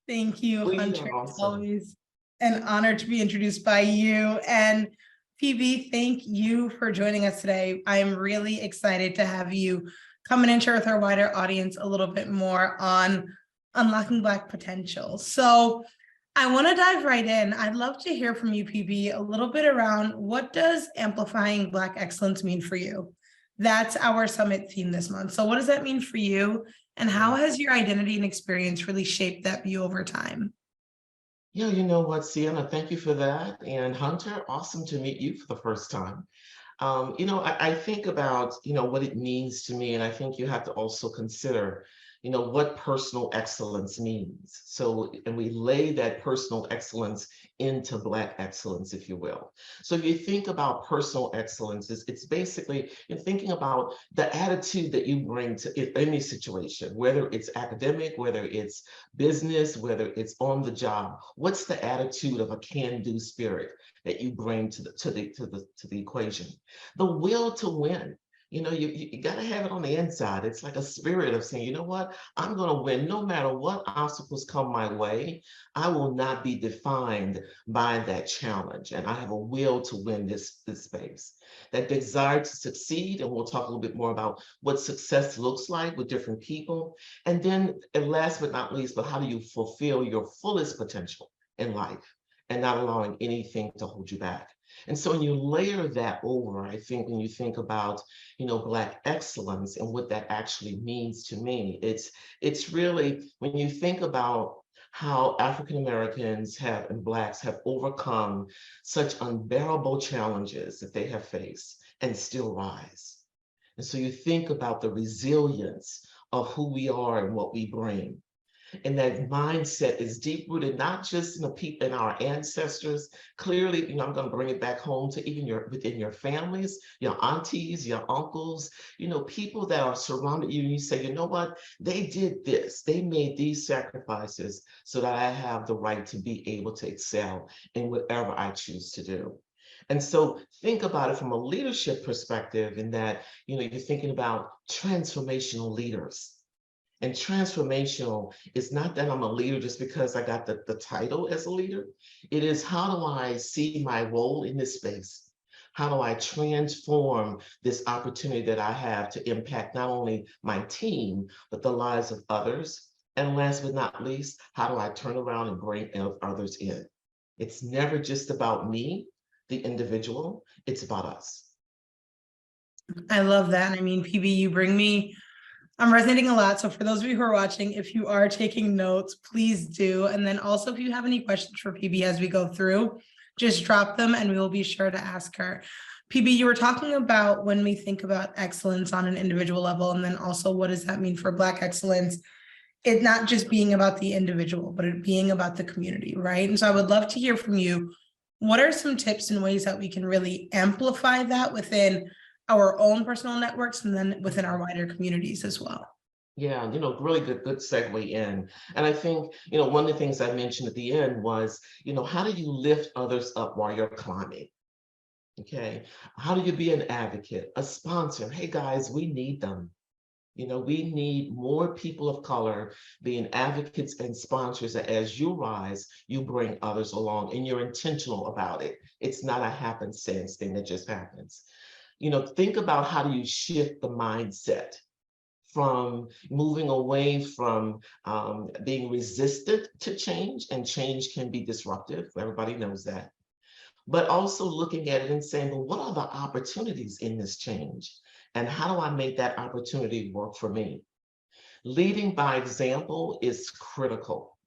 Thank you, Well, you Hunter. are It's awesome. always an honor to be introduced by you. And PB, thank you for joining us today. I am really excited to have you coming and share with our wider audience a little bit more on unlocking Black potential. So I want to dive right in. I'd love to hear from you, PB, a little bit around what does amplifying Black excellence mean for you? That's our summit theme this month. So what does that mean for you? And how has your identity and experience really shaped that view over time? Yeah, you know what, Sienna, thank you for that. And Hunter, awesome to meet you for the first time. I think about, what it means to me, and I think you have to also consider, what personal excellence means. So, and we lay that personal excellence into Black excellence, if you will. So if you think about personal excellence, it's basically you're thinking about the attitude that you bring to any situation, whether it's academic, whether it's business, whether it's on the job. What's the attitude of a can-do spirit that you bring to the equation? The will to win. You got to have it on the inside. It's like a spirit of saying, you know what, I'm going to win no matter what obstacles come my way. I will not be defined by that challenge. And I have a will to win this space. That desire to succeed, and we'll talk a little bit more about what success looks like with different people. And then, and last but not least, but how do you fulfill your fullest potential in life and not allowing anything to hold you back? And so when you layer that over, I think when you think about, Black excellence and what that actually means to me, it's really when you think about how African Americans have and Blacks have overcome such unbearable challenges that they have faced and still rise. And so you think about the resilience of who we are and what we bring. And that mindset is deep rooted, not just in the people in our ancestors. Clearly, I'm going to bring it back home to even within your families, your aunties, your uncles, people that are surrounded you. And you say, you know what? They did this. They made these sacrifices so that I have the right to be able to excel in whatever I choose to do. And so think about it from a leadership perspective in that, you're thinking about transformational leaders. And transformational is not that I'm a leader just because I got the title as a leader. It is how do I see my role in this space? How do I transform this opportunity that I have to impact not only my team, but the lives of others? And last but not least, how do I turn around and bring others in? It's never just about me, the individual, it's about us. I love that. I mean, PB, I'm resonating a lot. So for those of you who are watching, if you are taking notes, please do. And then also if you have any questions for PB as we go through, just drop them and we will be sure to ask her. PB, you were talking about when we think about excellence on an individual level, and then also what does that mean for Black excellence? It not just being about the individual, but it being about the community, right? And so I would love to hear from you. What are some tips and ways that we can really amplify that within our own personal networks and then within our wider communities as well? Yeah, really good segue in. And I think, one of the things I mentioned at the end was, how do you lift others up while you're climbing? Okay. How do you be an advocate, a sponsor? Hey guys, we need them. We need more people of color being advocates and sponsors that as you rise, you bring others along and you're intentional about it. It's not a happenstance thing that just happens. Think about how do you shift the mindset from moving away from being resistant to change, and change can be disruptive. Everybody knows that. But also looking at it and saying, well, what are the opportunities in this change? And how do I make that opportunity work for me? Leading by example is critical.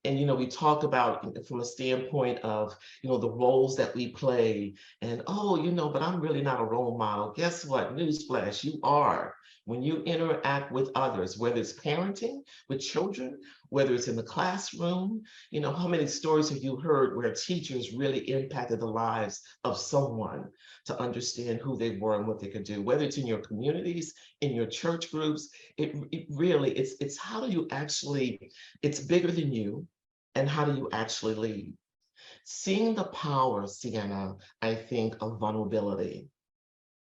And, we talk about from a standpoint of, the roles that we play and, oh, but I'm really not a role model. Guess what? Newsflash, you are. When you interact with others, whether it's parenting with children, whether it's in the classroom, how many stories have you heard where teachers really impacted the lives of someone to understand who they were and what they could do, whether it's in your communities, in your church groups, it really, it's how do you actually, it's bigger than you. And how do you actually lead? Seeing the power, Sienna, I think, of vulnerability.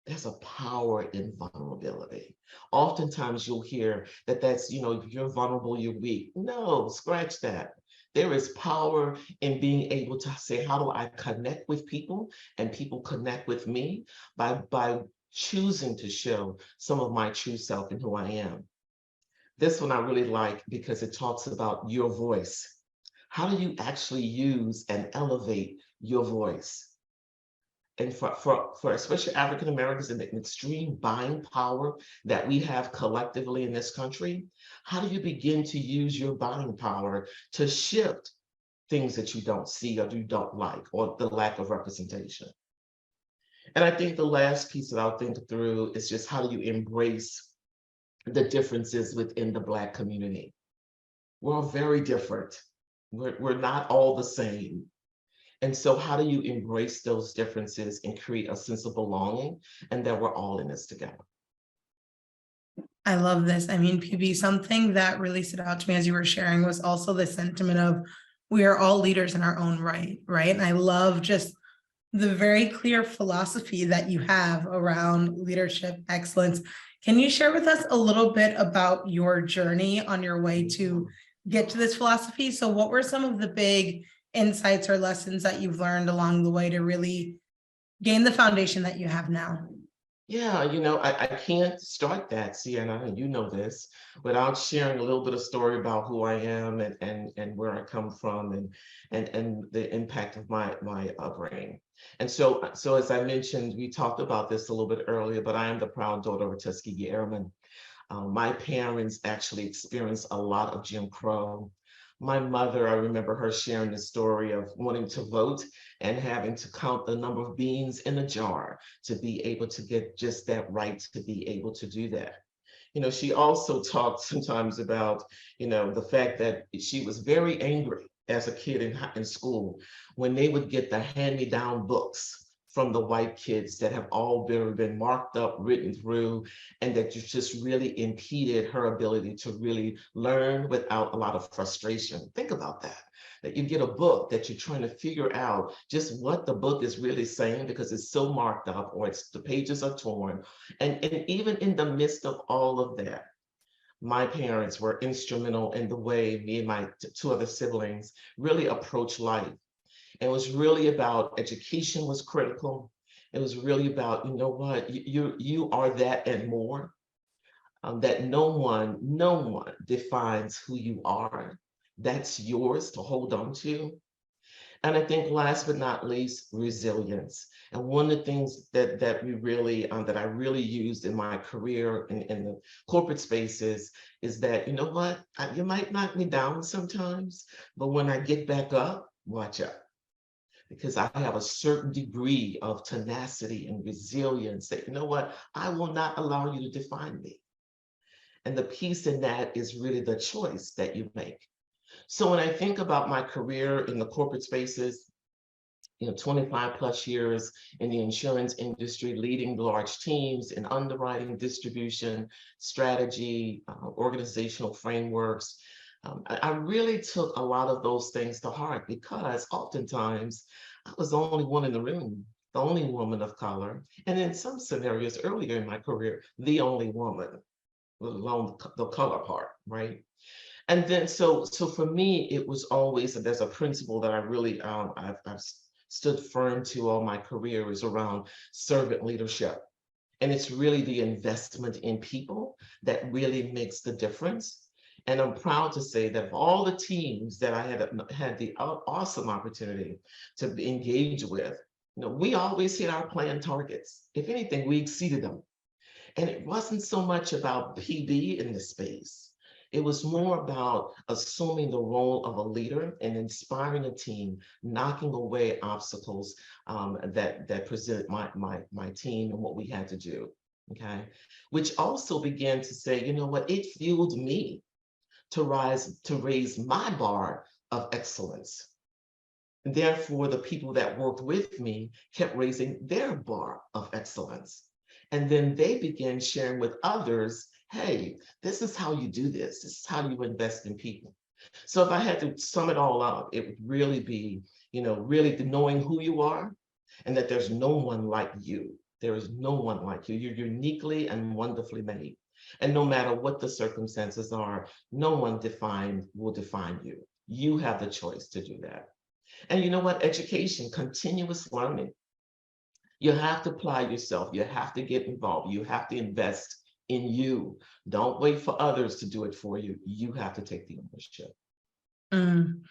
there's a power in vulnerability. Oftentimes you'll hear that that's, you're vulnerable, you're weak. No, scratch that. There is power in being able to say, how do I connect with people and people connect with me by choosing to show some of my true self and who I am. This one I really like because it talks about your voice. How do you actually use and elevate your voice? And for especially African Americans and the extreme buying power that we have collectively in this country, how do you begin to use your buying power to shift things that you don't see or you don't like, or the lack of representation? And I think the last piece that I'll think through is just how do you embrace the differences within the Black community? We're all very different. We're not all the same. And so how do you embrace those differences and create a sense of belonging and that we're all in this together? I love this. I mean, PB, something that really stood out to me as you were sharing was also the sentiment of we are all leaders in our own right, right? And I love just the very clear philosophy that you have around leadership excellence. Can you share with us a little bit about your journey on your way to get to this philosophy? So what were some of the big insights or lessons that you've learned along the way to really gain the foundation that you have now? Yeah, I can't start that, Sienna, and you know this, without sharing a little bit of story about who I am and where I come from and the impact of my upbringing. And so as I mentioned, we talked about this a little bit earlier, but I am the proud daughter of a Tuskegee Airman. My parents actually experienced a lot of Jim Crow. My mother, I remember her sharing the story of wanting to vote and having to count the number of beans in a jar to be able to get just that right to be able to do that. She also talked sometimes about, the fact that she was very angry as a kid in school when they would get the hand-me-down books from the white kids that have all been marked up, written through, and that just really impeded her ability to really learn without a lot of frustration. Think about that. That you get a book that you're trying to figure out just what the book is really saying because it's so marked up or the pages are torn. And even in the midst of all of that, my parents were instrumental in the way me and my two other siblings really approach life. It was really about education was critical. It was really about, what, you are that and more, that no one defines who you are. That's yours to hold on to. And I think last but not least, resilience. And one of the things that we really, that I really used in my career in the corporate spaces is that, what, you might knock me down sometimes, but when I get back up, watch out. Because I have a certain degree of tenacity and resilience that, what, I will not allow you to define me. And the piece in that is really the choice that you make. So when I think about my career in the corporate spaces, 25 plus years in the insurance industry, leading large teams in underwriting, distribution, strategy, organizational frameworks, I really took a lot of those things to heart because oftentimes I was the only one in the room, the only woman of color, and in some scenarios earlier in my career, the only woman, let alone the color part, right? And then so for me, it was always, and there's a principle that I really I've stood firm to all my career is around servant leadership. And it's really the investment in people that really makes the difference. And I'm proud to say that of all the teams that I had the awesome opportunity to engage with, we always hit our planned targets. If anything, we exceeded them. And it wasn't so much about PB in this space. It was more about assuming the role of a leader and inspiring a team, knocking away obstacles that present my team and what we had to do. Okay, which also began to say, what, it fueled me to raise my bar of excellence. And therefore, the people that worked with me kept raising their bar of excellence. And then they began sharing with others, hey, this is how you do this. This is how you invest in people. So if I had to sum it all up, it would really be, really knowing who you are and that there's no one like you. There is no one like you. You're uniquely and wonderfully made. And no matter what the circumstances are, no one will define you. You have the choice to do that. And you know what? Education, continuous learning. You have to apply yourself. You have to get involved. You have to invest in you. Don't wait for others to do it for you. You have to take the ownership. Mm.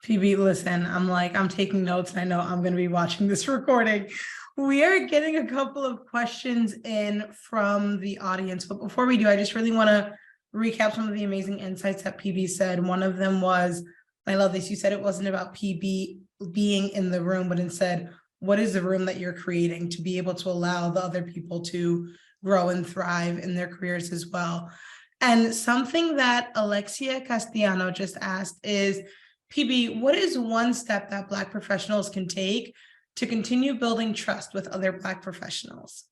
Phoebe, listen, I'm taking notes, and I know I'm going to be watching this recording. We are getting a couple of questions in from the audience, but before we do, I just really want to recap some of the amazing insights that PB said. One of them was, I love this, you said it wasn't about PB being in the room, but instead, what is the room that you're creating to be able to allow the other people to grow and thrive in their careers as well. And something that Alexia Castellano just asked is, PB, what is one step that Black professionals can take to continue building trust with other Black professionals?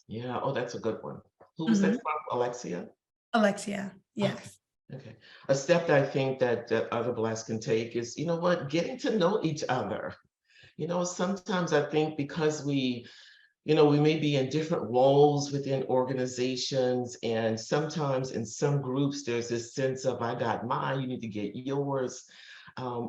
Yeah, oh, that's a good one. Who was that from, Alexia? Alexia, yes. Okay. A step that I think that other Blacks can take is, you know what, getting to know each other. You know, sometimes I think because we may be in different roles within organizations, and sometimes in some groups, there's this sense of, I got mine, you need to get yours.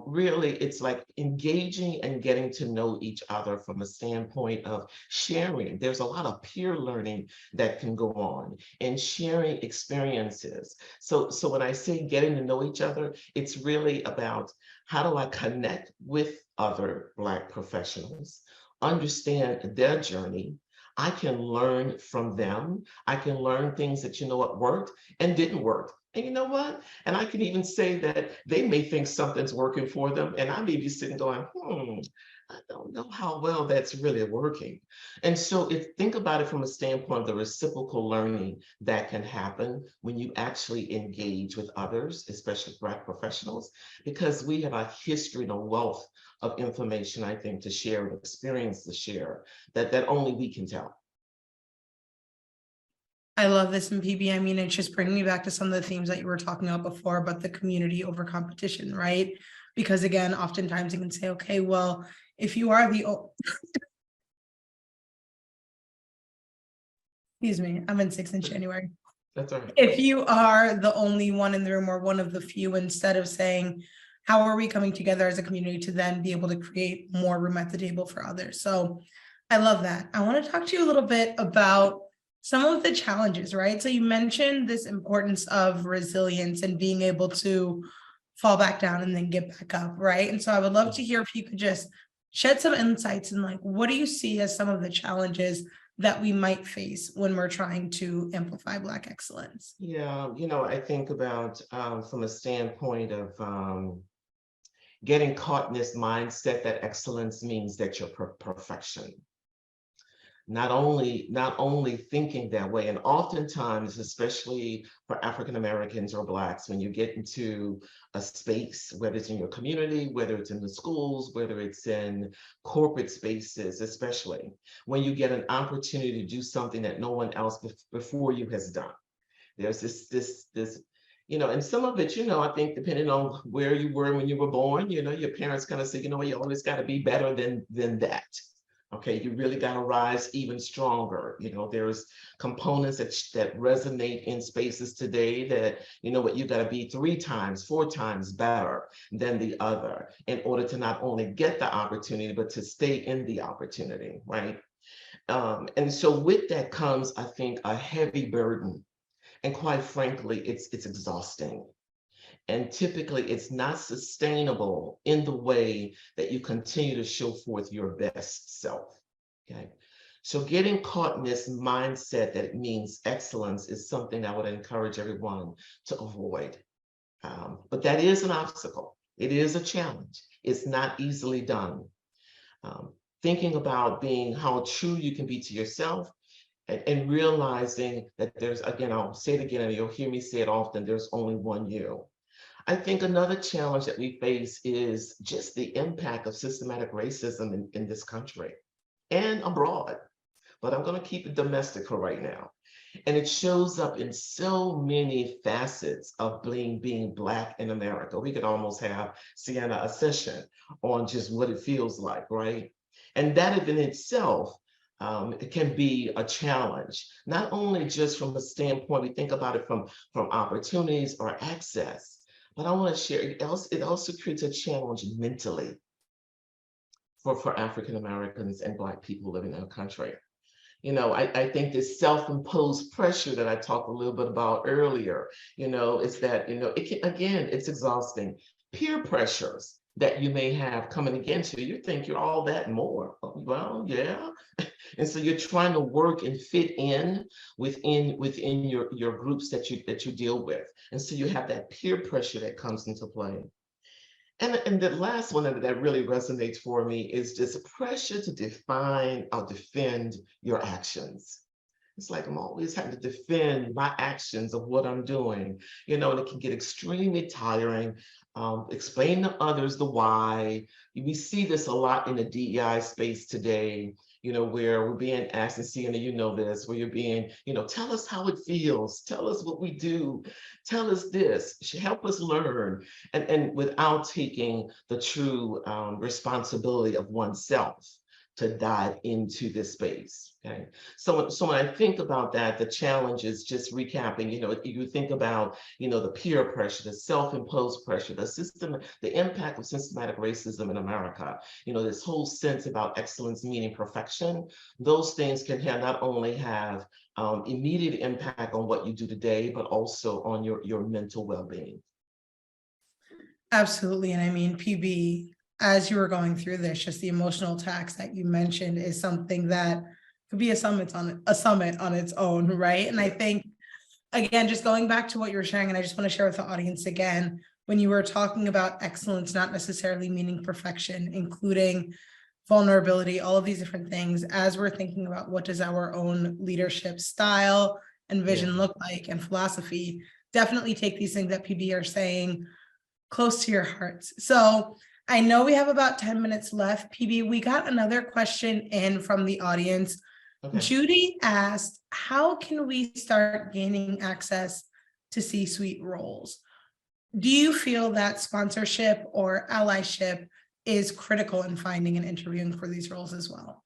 Really, it's like engaging and getting to know each other from a standpoint of sharing. There's a lot of peer learning that can go on and sharing experiences. So when I say getting to know each other, it's really about how do I connect with other Black professionals, understand their journey. I can learn from them. I can learn things that, you know what, worked and didn't work. And you know what? And I can even say that they may think something's working for them, and I may be sitting going, I don't know how well that's really working. And so think about it from a standpoint of the reciprocal learning that can happen when you actually engage with others, especially Black professionals, because we have a history and a wealth of information, I think, to share and experience to share that only we can tell. I love this in PB. I mean, it's just bringing me back to some of the themes that you were talking about before, but the community over competition, right? Because again, oftentimes you can say, okay, well, if you are excuse me, I'm in 6 in January. That's all right. If you are the only one in the room or one of the few, instead of saying, how are we coming together as a community to then be able to create more room at the table for others? So I love that. I want to talk to you a little bit about some of the challenges, right? So you mentioned this importance of resilience and being able to fall back down and then get back up, right? And so I would love to hear if you could just shed some insights and what do you see as some of the challenges that we might face when we're trying to amplify Black excellence? Yeah, I think about from a standpoint of getting caught in this mindset that excellence means that you're perfection. Not only thinking that way, and oftentimes, especially for African Americans or Blacks, when you get into a space, whether it's in your community, whether it's in the schools, whether it's in corporate spaces, especially when you get an opportunity to do something that no one else before you has done. There's this and some of it, I think depending on where you were when you were born, your parents kind of say, you always got to be better than that. Okay, you really got to rise even stronger. There's components that resonate in spaces today that, what you got to be 3 times, 4 times better than the other in order to not only get the opportunity, but to stay in the opportunity, right? And so with that comes, I think, a heavy burden. And quite frankly, it's exhausting. And typically it's not sustainable in the way that you continue to show forth your best self, okay? So getting caught in this mindset that it means excellence is something I would encourage everyone to avoid. But that is an obstacle. It is a challenge. It's not easily done. Thinking about being how true you can be to yourself and realizing that there's, again, I'll say it again, and you'll hear me say it often, there's only one you. I think another challenge that we face is just the impact of systematic racism in this country and abroad. But I'm going to keep it domestic for right now. And it shows up in so many facets of being Black in America. We could almost have, Sienna, a session on just what it feels like, right? And that in itself it can be a challenge, not only just from a standpoint, we think about it from opportunities or access, but I want to share, it also creates a challenge mentally for African Americans and Black people living in the country. I think this self-imposed pressure that I talked a little bit about earlier, is that, it can, again, it's exhausting. Peer pressures that you may have coming against you, you think you're all that and more. Well, yeah. And so you're trying to work and fit in within your groups that you deal with. And so you have that peer pressure that comes into play. And the last one that really resonates for me is this pressure to define or defend your actions. It's like I'm always having to defend my actions of what I'm doing, and it can get extremely tiring. Explain to others the why. We see this a lot in the DEI space today, where we're being asked, and Sienna, this, where you're being, tell us how it feels, tell us what we do, tell us this, help us learn, and without taking the true responsibility of oneself to dive into this space. Okay, so when I think about that, the challenge is just recapping. You think about the peer pressure, the self-imposed pressure, the impact of systematic racism in America. This whole sense about excellence meaning perfection. Those things can not only have immediate impact on what you do today, but also on your mental well-being. Absolutely. And I mean, PB, as you were going through this, just the emotional tax that you mentioned is something that could be a summit on its own, right? And I think, again, just going back to what you were sharing, and I just want to share with the audience again, when you were talking about excellence, not necessarily meaning perfection, including vulnerability, all of these different things, as we're thinking about what does our own leadership style and vision look like and philosophy, definitely take these things that PB are saying close to your hearts. So I know we have about 10 minutes left. PB, we got another question in from the audience. Okay. Judy asked, how can we start gaining access to C-suite roles? Do you feel that sponsorship or allyship is critical in finding and interviewing for these roles as well?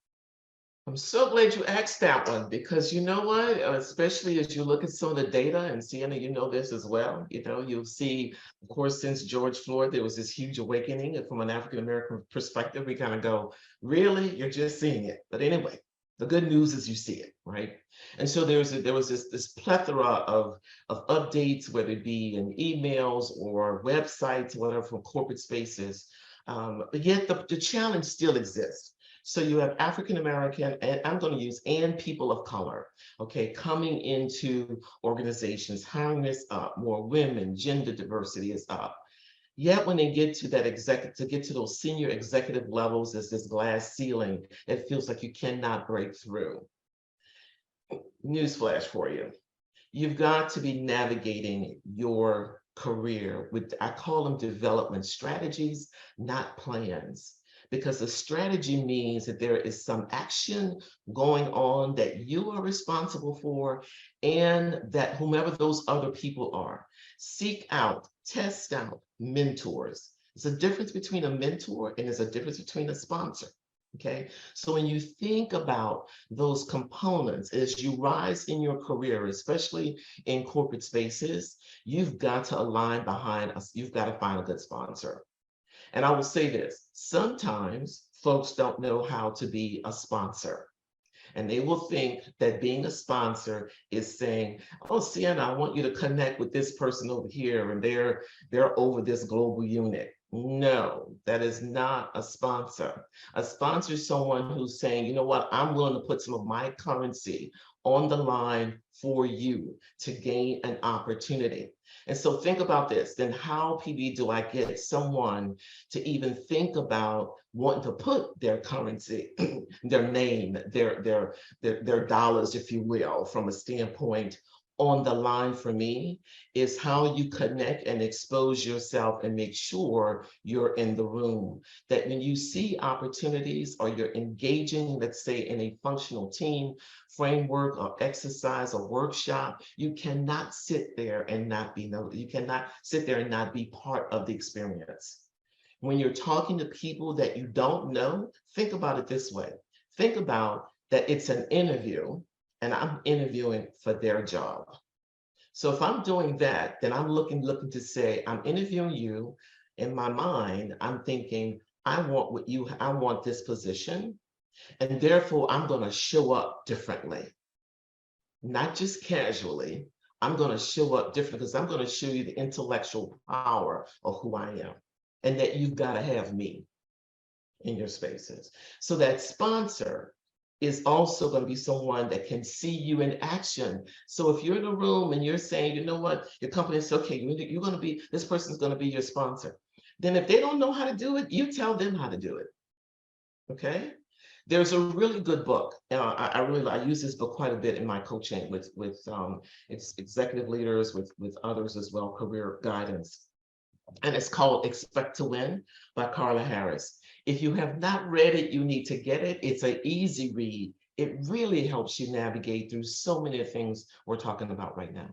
I'm so glad you asked that one, because you know what, especially as you look at some of the data, and Sienna, this as well, you'll see, of course, since George Floyd, there was this huge awakening, and from an African-American perspective, we kind of go, really, you're just seeing it. But anyway, the good news is you see it, right? And so there was this plethora of updates, whether it be in emails or websites, whatever, from corporate spaces, but yet the challenge still exists. So you have African-American, and I'm going to use, and people of color, okay, coming into organizations, hiring this up, more women, gender diversity is up. Yet when they get to that to get to those senior executive levels, there's this glass ceiling that feels like you cannot break through. Newsflash for you. You've got to be navigating your career with, I call them development strategies, not plans. Because a strategy means that there is some action going on that you are responsible for, and that whomever those other people are. Seek out, test out mentors. There's a difference between a mentor and there's a difference between a sponsor. Okay, so when you think about those components as you rise in your career, especially in corporate spaces, you've got to align behind us. You've got to find a good sponsor. And I will say this, sometimes folks don't know how to be a sponsor. And they will think that being a sponsor is saying, oh, Sienna, I want you to connect with this person over here, and they're over this global unit. No, that is not a sponsor. A sponsor is someone who's saying, you know what, I'm willing to put some of my currency on the line for you to gain an opportunity. And so think about this, then how, PB, do I get someone to even think about wanting to put their currency, their name, their dollars, if you will, from a standpoint on the line for me, is how you connect and expose yourself and make sure you're in the room. That when you see opportunities or you're engaging, let's say in a functional team framework or exercise or workshop, you cannot sit there and not be noticed. You cannot sit there and not be part of the experience. When you're talking to people that you don't know, think about it this way. Think about that it's an interview and I'm interviewing for their job. So if I'm doing that, then I'm looking to say, I'm interviewing you. In my mind, I'm thinking, I want this position, and therefore I'm going to show up differently, not just casually. I'm going to show up different because I'm going to show you the intellectual power of who I am, and that you've got to have me in your spaces. So that sponsor is also going to be someone that can see you in action. So if you're in a room and you're saying, you know what, your company is okay, you're going to be, this person's going to be your sponsor. Then if they don't know how to do it, you tell them how to do it. Okay. There's a really good book. I use this book quite a bit in my coaching with executive leaders, with others as well, career guidance. And it's called Expect to Win by Carla Harris. If you have not read it, you need to get it. It's an easy read. It really helps you navigate through so many things we're talking about right now.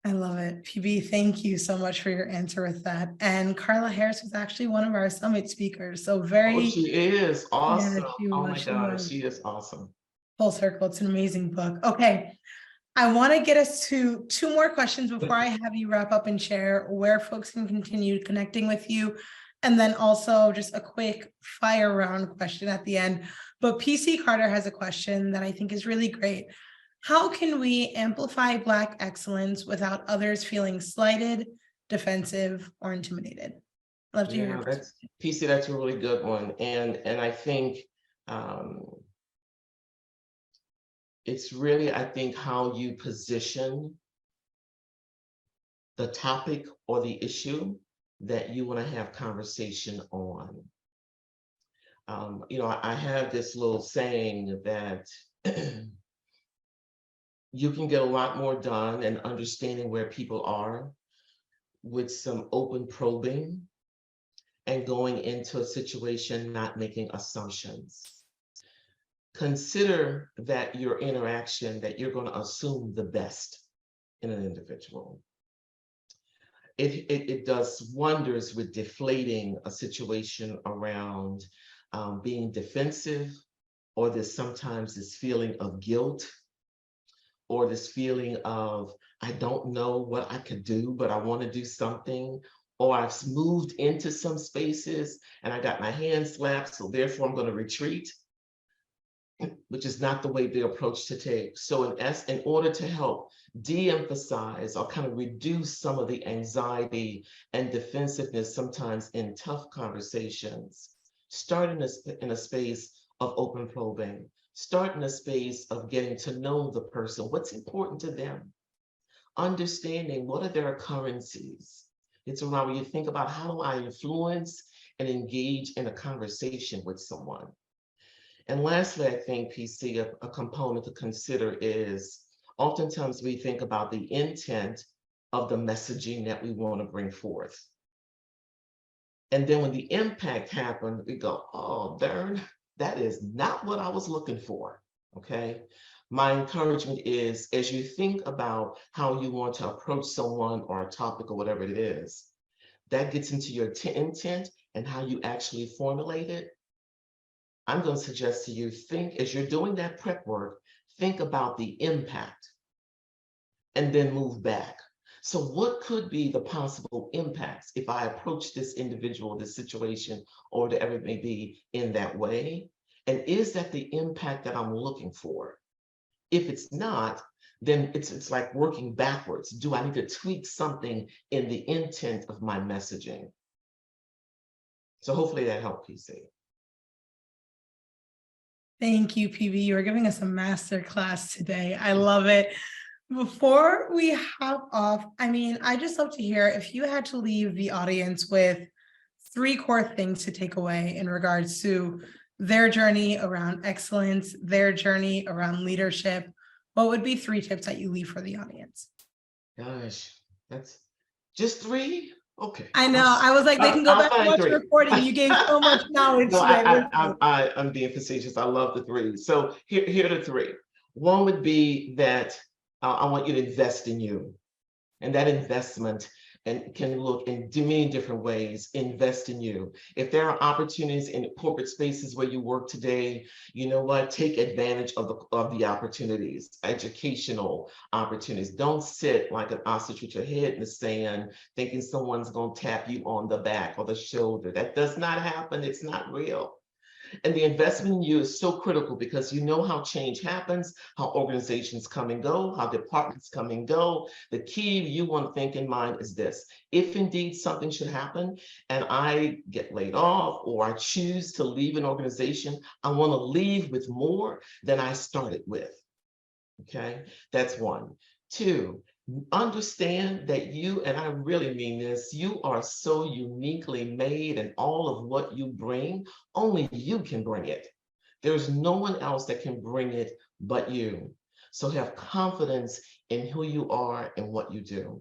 I love it. PB, thank you so much for your answer with that. And Carla Harris was actually one of our summit speakers. So Oh, she is awesome. Yeah, Oh my God, she is awesome. Full circle. It's an amazing book. Okay. I want to get us to 2 more questions before I have you wrap up and share where folks can continue connecting with you. And then also just a quick fire round question at the end. But PC Carter has a question that I think is really great. How can we amplify Black excellence without others feeling slighted, defensive, or intimidated? I'd love to hear your perspective. PC, that's a really good one. And I think it's really, I think, how you position the topic or the issue that you want to have conversation on. You know, I have this little saying that you can get a lot more done and understanding where people are with some open probing and going into a situation, not making assumptions. Consider that your interaction, that you're going to assume the best in an individual. It does wonders with deflating a situation around being defensive, or there's sometimes this feeling of guilt, or this feeling of, I don't know what I could do, but I want to do something, or I've moved into some spaces and I got my hand slapped, so therefore I'm going to retreat, which is not the way the approach to take. So in order to help de-emphasize or kind of reduce some of the anxiety and defensiveness sometimes in tough conversations, start in a space of open probing. Start in a space of getting to know the person, what's important to them, understanding what are their occurrences. It's around when you think about, how do I influence and engage in a conversation with someone? And lastly, I think, PC, a component to consider is, oftentimes we think about the intent of the messaging that we want to bring forth. And then when the impact happens, we go, oh, darn, that is not what I was looking for, okay? My encouragement is, as you think about how you want to approach someone or a topic or whatever it is, that gets into your intent and how you actually formulate it. I'm going to suggest to you, think, as you're doing that prep work, think about the impact and then move back. So what could be the possible impacts if I approach this individual, this situation, or whatever it may be, in that way? And is that the impact that I'm looking for? If it's not, then it's like working backwards. Do I need to tweak something in the intent of my messaging? So hopefully that helped, PC. Thank you, PB. You're giving us a master class today. I love it. Before we hop off, I mean, I just love to hear if you had to leave the audience with 3 core things to take away in regards to their journey around excellence, their journey around leadership, what would be 3 tips that you leave for the audience? Gosh, that's just 3? Okay. I know. I was like, they can go back and watch the recording. You gave so much knowledge No, today. I'm being facetious. I love the 3. So here are the 3. One would be that I want you to invest in you. And that investment and can look in many different ways. Invest in you. If there are opportunities in corporate spaces where you work today, you know what? Take advantage of the opportunities, educational opportunities. Don't sit like an ostrich with your head in the sand, thinking someone's going to tap you on the back or the shoulder. That does not happen. It's not real. And the investment in you is so critical because you know how change happens, how organizations come and go, how departments come and go. The key you want to think in mind is this: if indeed something should happen and I get laid off or I choose to leave an organization, I want to leave with more than I started with. Okay, that's one. Two, understand that you, and I really mean this, you are so uniquely made, and all of what you bring, only you can bring it. There's no one else that can bring it but you. So have confidence in who you are and what you do.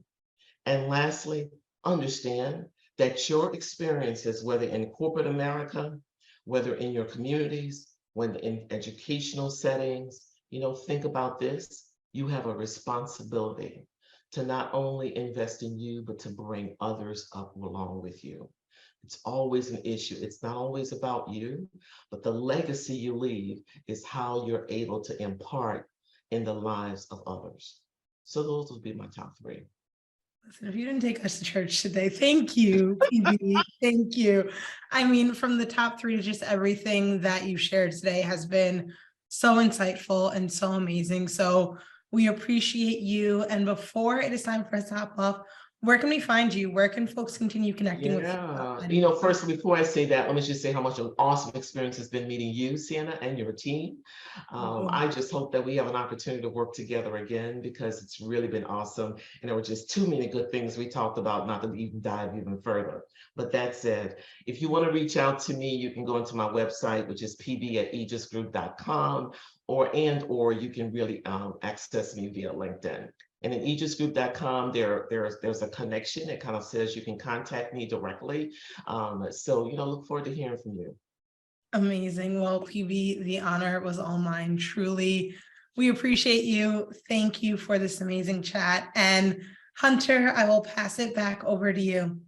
And lastly, understand that your experiences, whether in corporate America, whether in your communities, whether in educational settings, think about this. You have a responsibility to not only invest in you, but to bring others up along with you. It's always an issue. It's not always about you, but the legacy you leave is how you're able to impart in the lives of others. So those would be my top three. Listen, if you didn't take us to church today, thank you, PB. Thank you. I mean, from the top three to just everything that you shared today has been so insightful and so amazing. So we appreciate you. And before it is time for us to hop off, where can we find you? Where can folks continue connecting with you? First, before I say that, let me just say how much an awesome experience has been meeting you, Sienna, and your team. I just hope that we have an opportunity to work together again, because it's really been awesome. And there were just too many good things we talked about, not to even dive even further. But that said, if you want to reach out to me, you can go into my website, which is pb@aegisgroup.com, or you can really access me via LinkedIn. And in aegisgroup.com, there's a connection that kind of says you can contact me directly. So, look forward to hearing from you. Amazing. Well, PB, the honor was all mine. Truly, we appreciate you. Thank you for this amazing chat. And Hunter, I will pass it back over to you.